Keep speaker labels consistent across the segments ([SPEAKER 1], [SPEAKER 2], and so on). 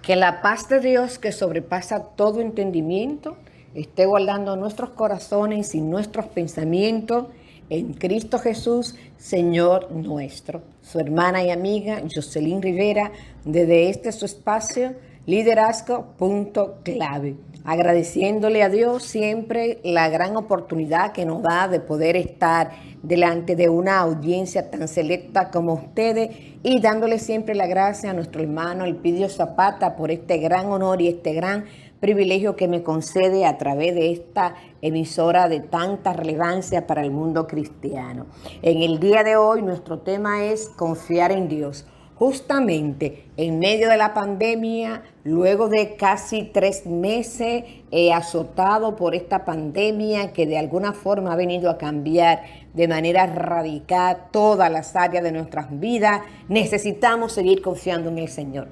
[SPEAKER 1] Que la paz de Dios, que sobrepasa todo entendimiento, esté guardando nuestros corazones y nuestros pensamientos en Cristo Jesús, Señor nuestro. Su hermana y amiga Jocelyn Rivera, desde este su espacio, Liderazgo Punto Clave. Agradeciéndole a Dios siempre la gran oportunidad que nos da de poder estar delante de una audiencia tan selecta como ustedes y dándole siempre la gracia a nuestro hermano Elpidio Zapata por este gran honor y este gran privilegio que me concede a través de esta emisora de tanta relevancia para el mundo cristiano. En el día de hoy nuestro tema es confiar en Dios. Justamente en medio de la pandemia, luego de casi 3 meses azotado por esta pandemia que de alguna forma ha venido a cambiar de manera radical todas las áreas de nuestras vidas, necesitamos seguir confiando en el Señor.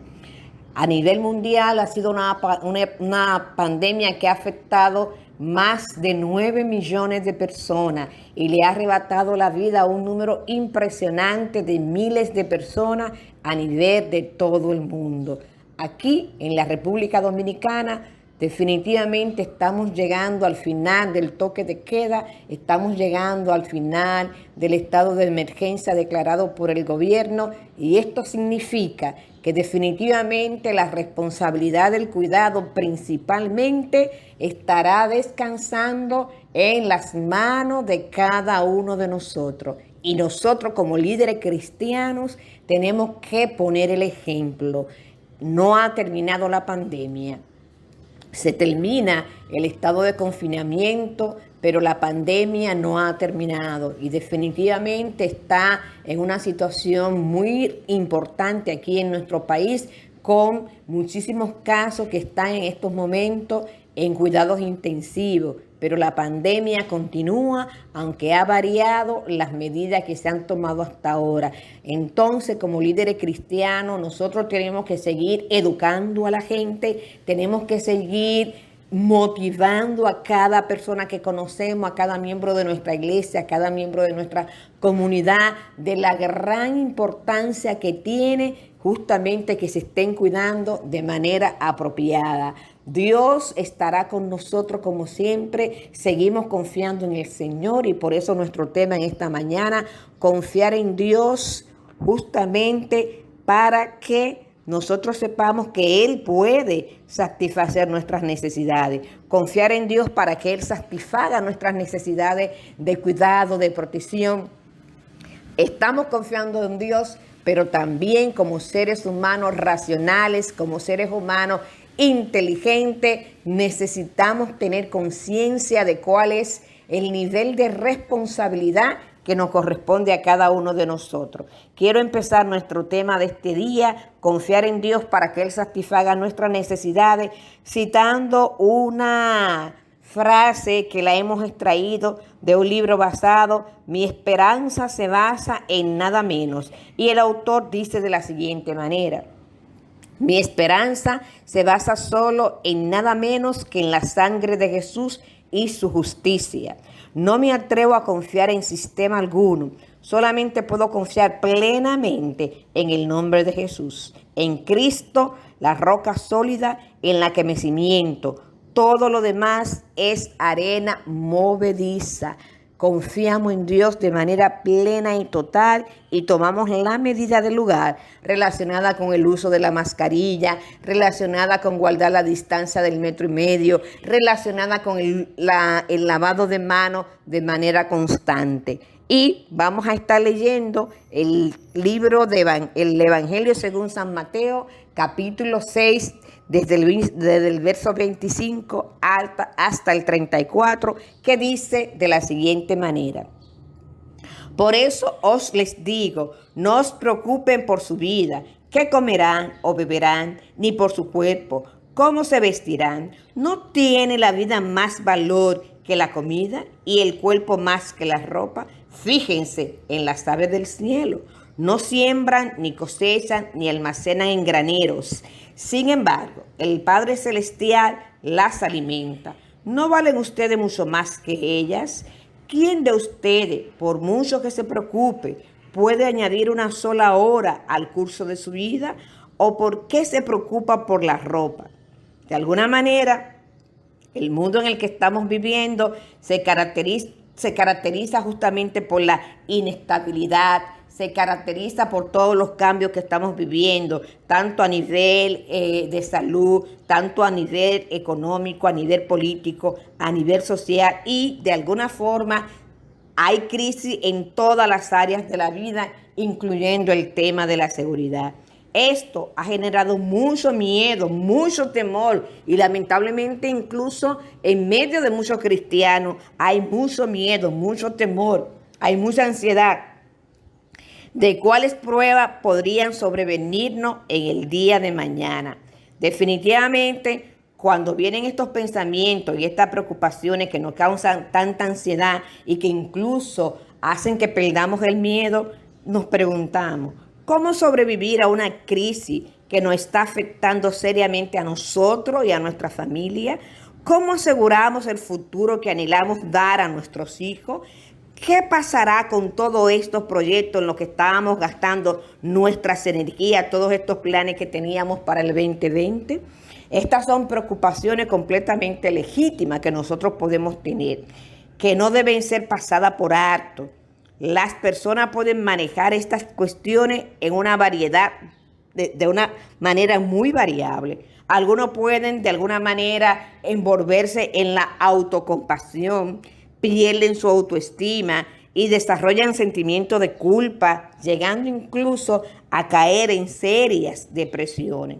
[SPEAKER 1] A nivel mundial ha sido una pandemia que ha afectado más de 9 millones de personas y le ha arrebatado la vida a un número impresionante de miles de personas a nivel de todo el mundo. Aquí en la República Dominicana definitivamente estamos llegando al final del toque de queda, estamos llegando al final del estado de emergencia declarado por el gobierno y esto significa que definitivamente la responsabilidad del cuidado principalmente estará descansando en las manos de cada uno de nosotros. Y nosotros como líderes cristianos tenemos que poner el ejemplo. No ha terminado la pandemia. Se termina el estado de confinamiento, pero la pandemia no ha terminado y definitivamente está en una situación muy importante aquí en nuestro país, con muchísimos casos que están en estos momentos en cuidados intensivos. Pero la pandemia continúa, aunque ha variado las medidas que se han tomado hasta ahora. Entonces, como líderes cristianos, nosotros tenemos que seguir educando a la gente, tenemos que seguir motivando a cada persona que conocemos, a cada miembro de nuestra iglesia, a cada miembro de nuestra comunidad, de la gran importancia que tiene justamente que se estén cuidando de manera apropiada. Dios estará con nosotros como siempre, seguimos confiando en el Señor y por eso nuestro tema en esta mañana, confiar en Dios justamente para que nosotros sepamos que Él puede satisfacer nuestras necesidades. Confiar en Dios para que Él satisfaga nuestras necesidades de cuidado, de protección. Estamos confiando en Dios, pero también como seres humanos racionales, como seres humanos inteligentes, necesitamos tener conciencia de cuál es el nivel de responsabilidad que nos corresponde a cada uno de nosotros. Quiero empezar nuestro tema de este día, confiar en Dios para que Él satisfaga nuestras necesidades, citando una frase que la hemos extraído de un libro basado, Mi esperanza se basa en nada menos. Y el autor dice de la siguiente manera: mi esperanza se basa solo en nada menos que en la sangre de Jesús y su justicia. No me atrevo a confiar en sistema alguno. Solamente puedo confiar plenamente en el nombre de Jesús, en Cristo, la roca sólida en la que me cimiento. Todo lo demás es arena movediza. Confiamos en Dios de manera plena y total y tomamos la medida del lugar relacionada con el uso de la mascarilla, relacionada con guardar la distancia del 1,5 metros, relacionada con el lavado de manos de manera constante. Y vamos a estar leyendo el libro el Evangelio según San Mateo, capítulo 6, desde el verso 25 hasta el 34, que dice de la siguiente manera: por eso os les digo, no os preocupen por su vida, qué comerán o beberán, ni por su cuerpo, cómo se vestirán. ¿No tiene la vida más valor que la comida y el cuerpo más que la ropa? Fíjense en las aves del cielo. No siembran, ni cosechan, ni almacenan en graneros. Sin embargo, el Padre Celestial las alimenta. ¿No valen ustedes mucho más que ellas? ¿Quién de ustedes, por mucho que se preocupe, puede añadir una sola hora al curso de su vida? ¿O por qué se preocupa por la ropa? De alguna manera, el mundo en el que estamos viviendo se caracteriza justamente por la inestabilidad, se caracteriza por todos los cambios que estamos viviendo, tanto a nivel de salud, tanto a nivel económico, a nivel político, a nivel social, y de alguna forma hay crisis en todas las áreas de la vida, incluyendo el tema de la seguridad. Esto ha generado mucho miedo, mucho temor, y lamentablemente incluso en medio de muchos cristianos hay mucho miedo, mucho temor, hay mucha ansiedad de cuáles pruebas podrían sobrevenirnos en el día de mañana. Definitivamente, cuando vienen estos pensamientos y estas preocupaciones que nos causan tanta ansiedad y que incluso hacen que perdamos el miedo, nos preguntamos, ¿cómo sobrevivir a una crisis que nos está afectando seriamente a nosotros y a nuestra familia? ¿Cómo aseguramos el futuro que anhelamos dar a nuestros hijos? ¿Qué pasará con todos estos proyectos en los que estábamos gastando nuestras energías, todos estos planes que teníamos para el 2020? Estas son preocupaciones completamente legítimas que nosotros podemos tener, que no deben ser pasadas por alto. Las personas pueden manejar estas cuestiones en una variedad, de una manera muy variable. Algunos pueden de alguna manera envolverse en la autocompasión, pierden su autoestima y desarrollan sentimientos de culpa, llegando incluso a caer en serias depresiones.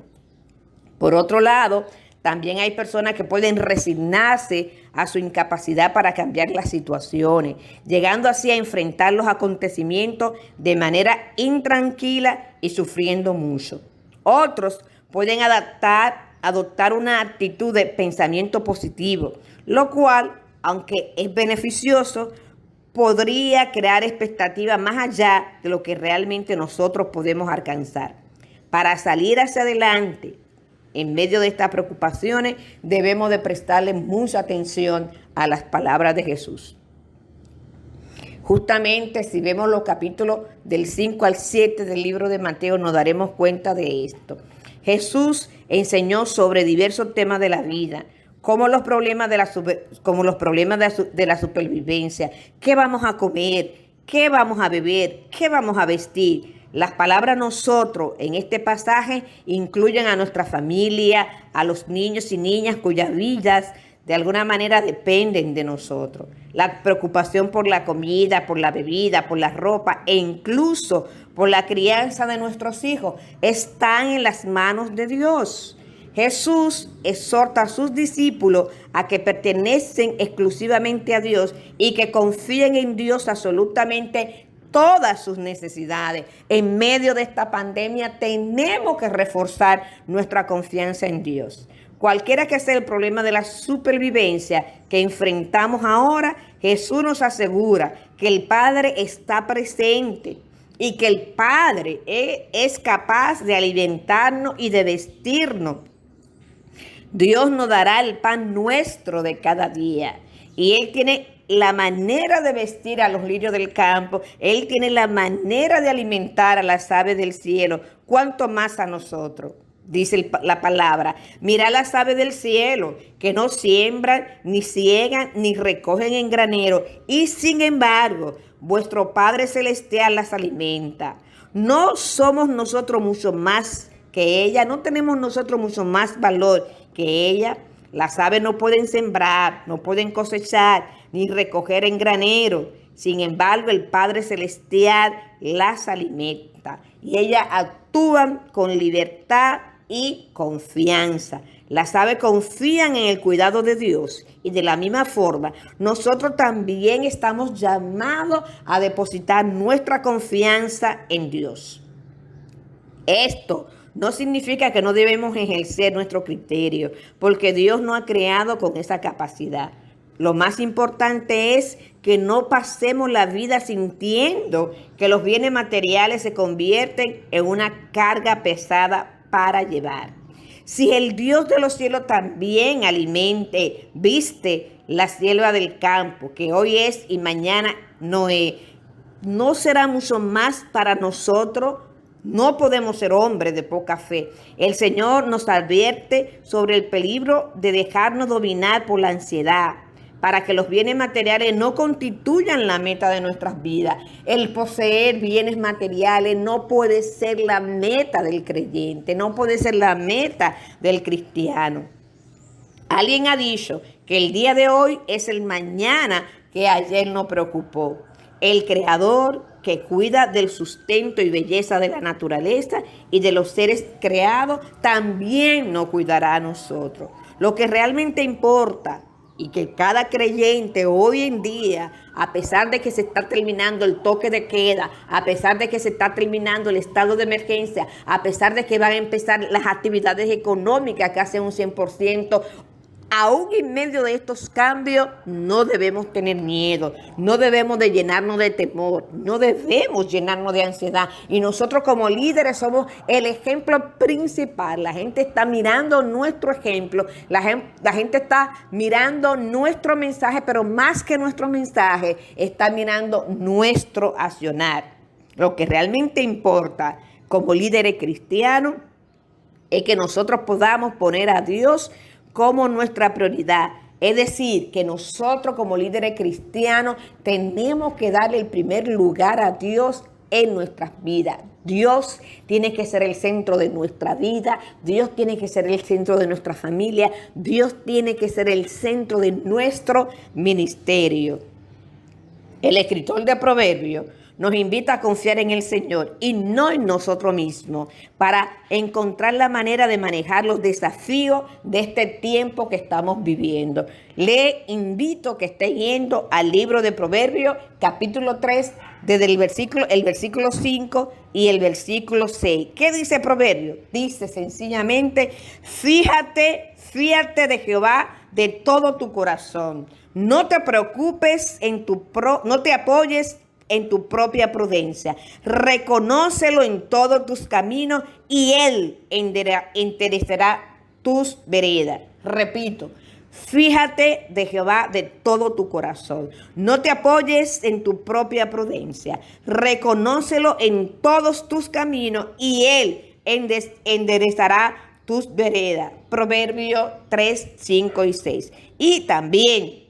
[SPEAKER 1] Por otro lado, también hay personas que pueden resignarse a su incapacidad para cambiar las situaciones, llegando así a enfrentar los acontecimientos de manera intranquila y sufriendo mucho. Otros pueden adoptar una actitud de pensamiento positivo, lo cual, aunque es beneficioso, podría crear expectativas más allá de lo que realmente nosotros podemos alcanzar. Para salir hacia adelante, en medio de estas preocupaciones, debemos de prestarle mucha atención a las palabras de Jesús. Justamente si vemos los capítulos del 5 al 7 del libro de Mateo, nos daremos cuenta de esto. Jesús enseñó sobre diversos temas de la vida, como los problemas de la supervivencia, qué vamos a comer, qué vamos a beber, qué vamos a vestir. Las palabras nosotros en este pasaje incluyen a nuestra familia, a los niños y niñas cuyas vidas de alguna manera dependen de nosotros. La preocupación por la comida, por la bebida, por la ropa e incluso por la crianza de nuestros hijos están en las manos de Dios. Jesús exhorta a sus discípulos a que pertenecen exclusivamente a Dios y que confíen en Dios absolutamente todas sus necesidades. En medio de esta pandemia tenemos que reforzar nuestra confianza en Dios. Cualquiera que sea el problema de la supervivencia que enfrentamos ahora, Jesús nos asegura que el Padre está presente y que el Padre es capaz de alimentarnos y de vestirnos. Dios nos dará el pan nuestro de cada día y Él tiene la manera de vestir a los lirios del campo, Él tiene la manera de alimentar a las aves del cielo, cuanto más a nosotros. Dice la palabra, mira las aves del cielo, que no siembran, ni ciegan, ni recogen en granero, y sin embargo, vuestro Padre Celestial las alimenta. ¿No somos nosotros mucho más que ella? ¿No tenemos nosotros mucho más valor que ella? Las aves no pueden sembrar, no pueden cosechar, ni recoger en granero. Sin embargo, el Padre Celestial las alimenta. Y ellas actúan con libertad y confianza. Las aves confían en el cuidado de Dios. Y de la misma forma, nosotros también estamos llamados a depositar nuestra confianza en Dios. Esto no significa que no debemos ejercer nuestro criterio, porque Dios nos ha creado con esa capacidad. Lo más importante es que no pasemos la vida sintiendo que los bienes materiales se convierten en una carga pesada para llevar. Si el Dios de los cielos también alimente, viste la selva del campo, que hoy es y mañana no es, ¿no será mucho más para nosotros No podemos ser hombres de poca fe. El Señor nos advierte sobre el peligro de dejarnos dominar por la ansiedad, para que los bienes materiales no constituyan la meta de nuestras vidas. El poseer bienes materiales no puede ser la meta del creyente, no puede ser la meta del cristiano. Alguien ha dicho que el día de hoy es el mañana que ayer nos preocupó. El Creador, que cuida del sustento y belleza de la naturaleza y de los seres creados, también nos cuidará a nosotros. Lo que realmente importa, y que cada creyente hoy en día, a pesar de que se está terminando el toque de queda, a pesar de que se está terminando el estado de emergencia, a pesar de que van a empezar las actividades económicas que hacen un 100%, aún en medio de estos cambios, no debemos tener miedo, no debemos de llenarnos de temor, no debemos llenarnos de ansiedad. Y nosotros como líderes somos el ejemplo principal. La gente está mirando nuestro ejemplo, la gente está mirando nuestro mensaje, pero más que nuestro mensaje, está mirando nuestro accionar. Lo que realmente importa como líderes cristianos es que nosotros podamos poner a Dios como nuestra prioridad. Es decir, que nosotros como líderes cristianos tenemos que darle el primer lugar a Dios en nuestras vidas. Dios tiene que ser el centro de nuestra vida, Dios tiene que ser el centro de nuestra familia, Dios tiene que ser el centro de nuestro ministerio. El escritor de Proverbios nos invita a confiar en el Señor y no en nosotros mismos para encontrar la manera de manejar los desafíos de este tiempo que estamos viviendo. Le invito que esté yendo al libro de Proverbios, capítulo 3, desde el versículo 5 y el versículo 6. ¿Qué dice Proverbios? Dice sencillamente: fíjate de Jehová de todo tu corazón. No te preocupes no te apoyes en tu propia prudencia. Reconócelo en todos tus caminos y Él enderezará tus veredas. Repito, fíjate de Jehová de todo tu corazón. No te apoyes en tu propia prudencia. Reconócelo en todos tus caminos y Él enderezará tus veredas. Proverbios 3, 5 y 6. Y también,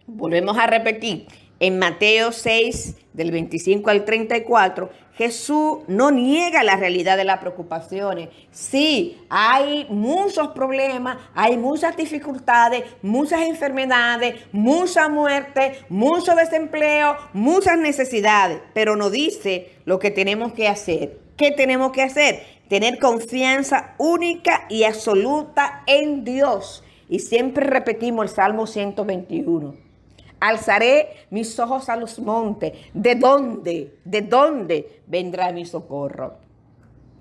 [SPEAKER 1] volvemos a repetir, en Mateo 6, del 25 al 34, Jesús no niega la realidad de las preocupaciones. Sí, hay muchos problemas, hay muchas dificultades, muchas enfermedades, mucha muerte, mucho desempleo, muchas necesidades, pero no dice lo que tenemos que hacer. ¿Qué tenemos que hacer? Tener confianza única y absoluta en Dios. Y siempre repetimos el Salmo 121. Alzaré mis ojos a los montes. ¿De dónde? ¿De dónde vendrá mi socorro?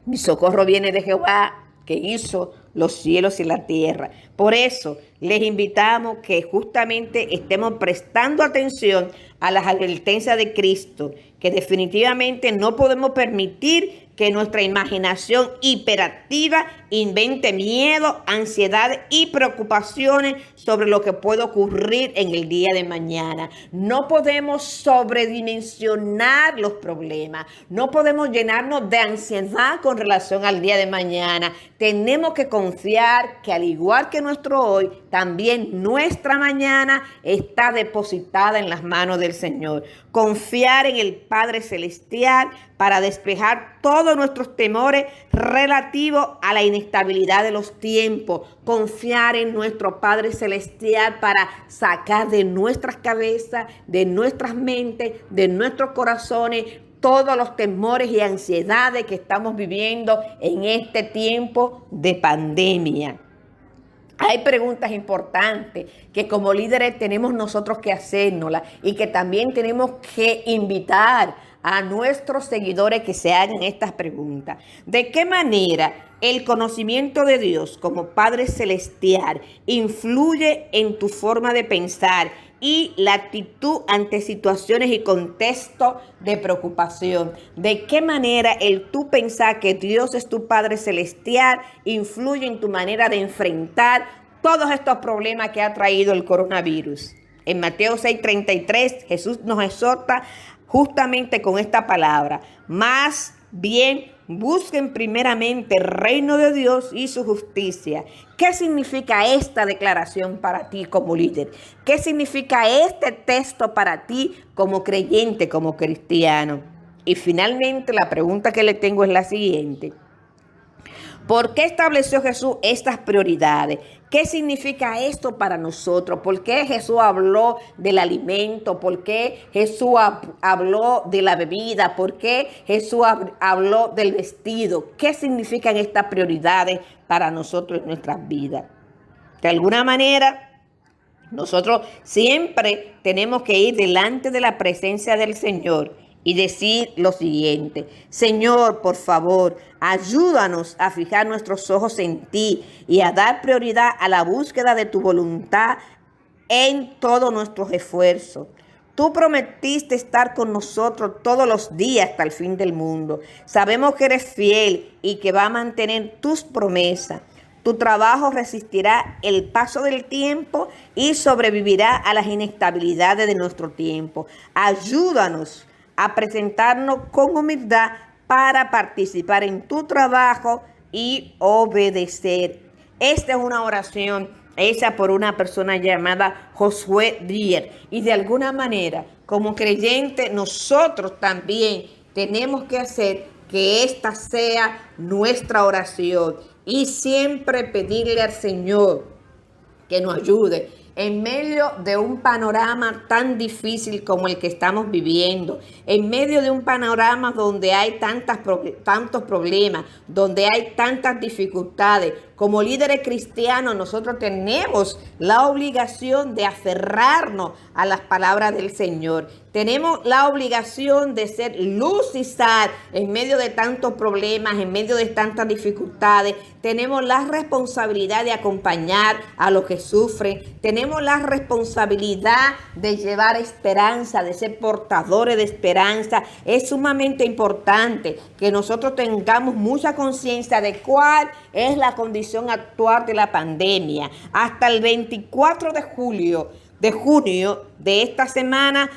[SPEAKER 1] Mi socorro viene de Jehová, que hizo los cielos y la tierra. Por eso les invitamos que justamente estemos prestando atención a las advertencias de Cristo, que definitivamente no podemos permitir que nuestra imaginación hiperactiva invente miedo, ansiedad y preocupaciones sobre lo que puede ocurrir en el día de mañana. No podemos sobredimensionar los problemas. No podemos llenarnos de ansiedad con relación al día de mañana. Tenemos que confiar que al igual que nuestro hoy, también nuestra mañana está depositada en las manos del Señor. Confiar en el Padre Celestial para despejar todos nuestros temores relativos a la inestabilidad de los tiempos. Confiar en nuestro Padre Celestial para sacar de nuestras cabezas, de nuestras mentes, de nuestros corazones, todos los temores y ansiedades que estamos viviendo en este tiempo de pandemia. Hay preguntas importantes que como líderes tenemos nosotros que hacérnoslas y que también tenemos que invitar a nuestros seguidores que se hagan estas preguntas. ¿De qué manera el conocimiento de Dios como Padre Celestial influye en tu forma de pensar y la actitud ante situaciones y contextos de preocupación? ¿De qué manera el tú pensar que Dios es tu Padre Celestial influye en tu manera de enfrentar todos estos problemas que ha traído el coronavirus? En Mateo 6:33, Jesús nos exhorta justamente con esta palabra: más bien busquen primeramente el reino de Dios y su justicia. ¿Qué significa esta declaración para ti como líder? ¿Qué significa este texto para ti como creyente, como cristiano? Y finalmente la pregunta que le tengo es la siguiente. ¿Por qué estableció Jesús estas prioridades? ¿Qué significa esto para nosotros? ¿Por qué Jesús habló del alimento? ¿Por qué Jesús habló de la bebida? ¿Por qué Jesús habló del vestido? ¿Qué significan estas prioridades para nosotros en nuestras vidas? De alguna manera, nosotros siempre tenemos que ir delante de la presencia del Señor y decir lo siguiente: Señor, por favor, ayúdanos a fijar nuestros ojos en ti y a dar prioridad a la búsqueda de tu voluntad en todos nuestros esfuerzos. Tú prometiste estar con nosotros todos los días hasta el fin del mundo. Sabemos que eres fiel y que va a mantener tus promesas. Tu trabajo resistirá el paso del tiempo y sobrevivirá a las inestabilidades de nuestro tiempo. Ayúdanos a presentarnos con humildad para participar en tu trabajo y obedecer. Esta es una oración hecha por una persona llamada Josué Drier. Y de alguna manera, como creyentes, nosotros también tenemos que hacer que esta sea nuestra oración y siempre pedirle al Señor que nos ayude en medio de un panorama tan difícil como el que estamos viviendo, en medio de un panorama donde hay tantos problemas, donde hay tantas dificultades. Como líderes cristianos, nosotros tenemos la obligación de aferrarnos a las palabras del Señor. Tenemos la obligación de ser luz y sal en medio de tantos problemas, en medio de tantas dificultades. Tenemos la responsabilidad de acompañar a los que sufren. Tenemos la responsabilidad de llevar esperanza, de ser portadores de esperanza. Es sumamente importante que nosotros tengamos mucha conciencia de cuál es la condición actual de la pandemia. Hasta el 24 de junio de esta semana,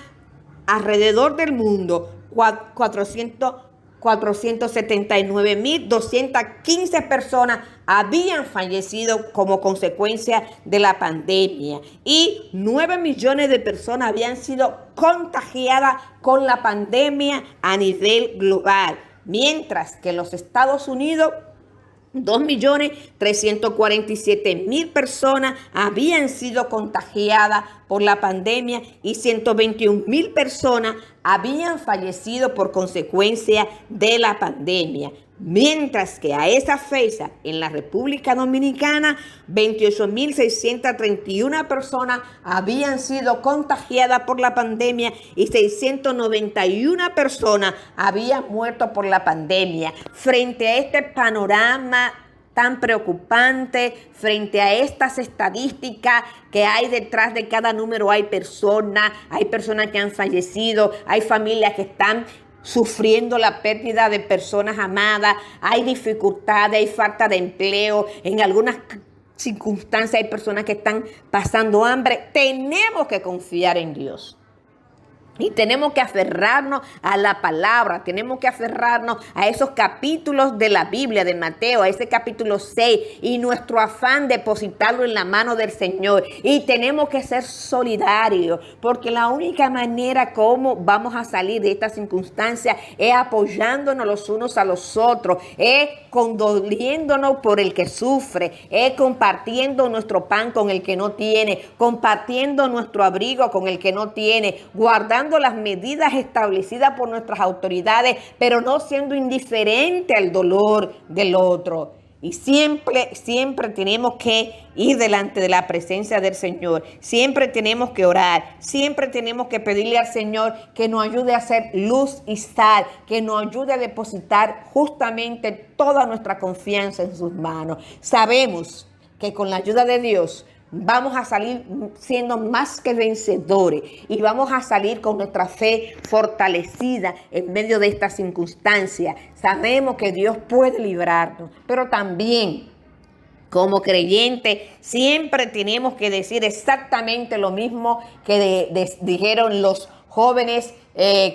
[SPEAKER 1] alrededor del mundo, 479.215 personas habían fallecido como consecuencia de la pandemia y 9 millones de personas habían sido contagiadas con la pandemia a nivel global, mientras que en los Estados Unidos 2.347.000 personas habían sido contagiadas por la pandemia y 121.000 personas habían fallecido por consecuencia de la pandemia. Mientras que a esa fecha en la República Dominicana 28.631 personas habían sido contagiadas por la pandemia y 691 personas habían muerto por la pandemia. Frente a este panorama tan preocupante, frente a estas estadísticas que hay detrás de cada número, hay personas que han fallecido, hay familias que están sufriendo la pérdida de personas amadas, hay dificultades, hay falta de empleo, en algunas circunstancias hay personas que están pasando hambre. Tenemos que confiar en Dios. Y tenemos que aferrarnos a la palabra, tenemos que aferrarnos a esos capítulos de la Biblia, de Mateo, a ese capítulo 6, y nuestro afán depositarlo en la mano del Señor. Y tenemos que ser solidarios, porque la única manera como vamos a salir de esta circunstancia es apoyándonos los unos a los otros, es condoliéndonos por el que sufre, es compartiendo nuestro pan con el que no tiene, compartiendo nuestro abrigo con el que no tiene, guardando las medidas establecidas por nuestras autoridades, pero no siendo indiferente al dolor del otro. Y siempre tenemos que ir delante de la presencia del Señor. Siempre tenemos que orar. Siempre tenemos que pedirle al Señor que nos ayude a hacer luz y sal, que nos ayude a depositar justamente toda nuestra confianza en sus manos. Sabemos que con la ayuda de Dios vamos a salir siendo más que vencedores y vamos a salir con nuestra fe fortalecida en medio de estas circunstancias. Sabemos que Dios puede librarnos, pero también como creyentes siempre tenemos que decir exactamente lo mismo que dijeron los jóvenes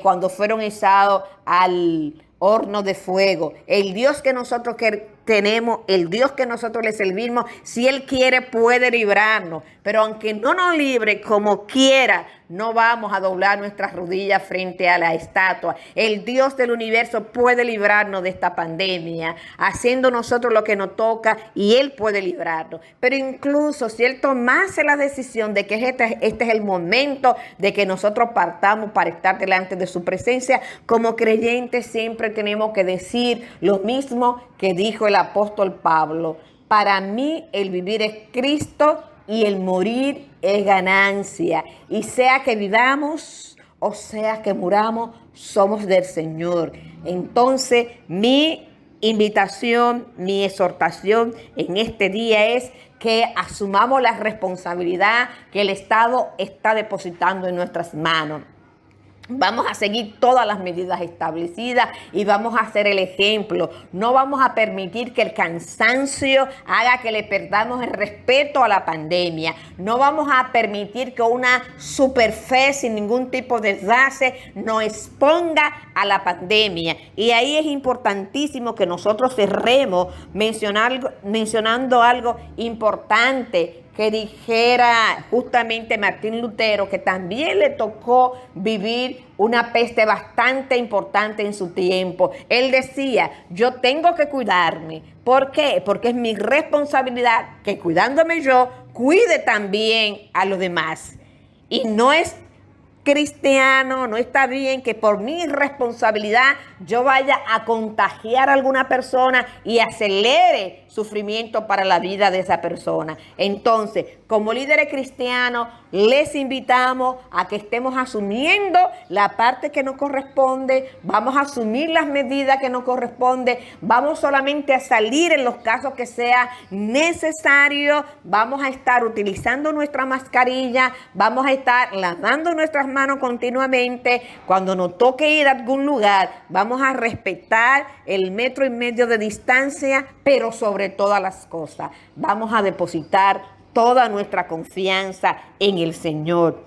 [SPEAKER 1] cuando fueron echados al horno de fuego. El Dios que nosotros tenemos, el Dios que nosotros le servimos, si Él quiere puede librarnos, pero aunque no nos libre como quiera, no vamos a doblar nuestras rodillas frente a la estatua. El Dios del universo puede librarnos de esta pandemia, haciendo nosotros lo que nos toca, y Él puede librarnos. Pero incluso si Él tomase la decisión de que este es el momento de que nosotros partamos para estar delante de su presencia, como creyentes siempre tenemos que decir lo mismo que dijo el apóstol Pablo: para mí el vivir es Cristo y el morir es ganancia. Y sea que vivamos o sea que muramos, somos del Señor. Entonces, mi invitación, mi exhortación en este día es que asumamos la responsabilidad que el Estado está depositando en nuestras manos. Vamos a seguir todas las medidas establecidas y vamos a hacer el ejemplo. No vamos a permitir que el cansancio haga que le perdamos el respeto a la pandemia. No vamos a permitir que una superfe sin ningún tipo de base nos exponga a la pandemia. Y ahí es importantísimo que nosotros cerremos mencionando algo importante que dijera justamente Martín Lutero, que también le tocó vivir una peste bastante importante en su tiempo. Él decía: yo tengo que cuidarme. ¿Por qué? Porque es mi responsabilidad que, cuidándome yo, cuide también a los demás. Y no es cristiano, no está bien que por mi irresponsabilidad yo vaya a contagiar a alguna persona y acelere sufrimiento para la vida de esa persona. Entonces, como líderes cristianos, les invitamos a que estemos asumiendo la parte que nos corresponde, vamos a asumir las medidas que nos corresponden, vamos solamente a salir en los casos que sea necesario, vamos a estar utilizando nuestra mascarilla, vamos a estar lavando nuestras manos continuamente. Cuando nos toque ir a algún lugar, vamos a respetar el 1,5 metros de distancia, pero sobre todas las cosas, vamos a depositar toda nuestra confianza en el Señor.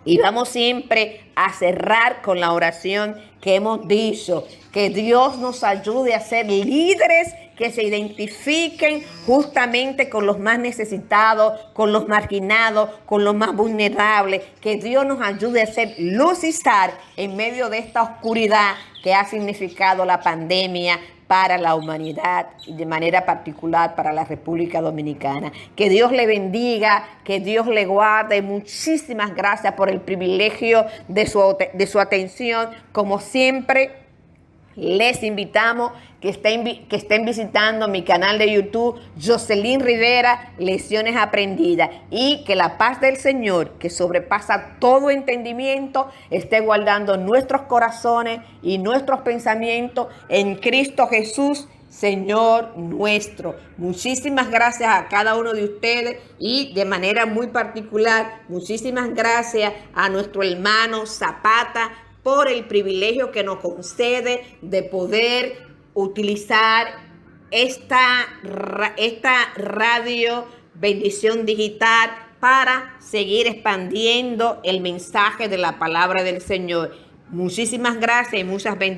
[SPEAKER 1] Y vamos siempre a cerrar con la oración que hemos dicho: que Dios nos ayude a ser líderes que se identifiquen justamente con los más necesitados, con los marginados, con los más vulnerables. Que Dios nos ayude a ser luz y sal en medio de esta oscuridad que ha significado la pandemia para la humanidad y de manera particular para la República Dominicana. Que Dios le bendiga, que Dios le guarde. Muchísimas gracias por el privilegio de su atención. Como siempre, les invitamos que estén visitando mi canal de YouTube, Jocelyn Rivera, Lecciones Aprendidas, y que la paz del Señor, que sobrepasa todo entendimiento, esté guardando nuestros corazones y nuestros pensamientos en Cristo Jesús, Señor nuestro. Muchísimas gracias a cada uno de ustedes, y de manera muy particular, muchísimas gracias a nuestro hermano Zapata por el privilegio que nos concede de poder utilizar esta radio Bendición Digital para seguir expandiendo el mensaje de la palabra del Señor. Muchísimas gracias y muchas bendiciones.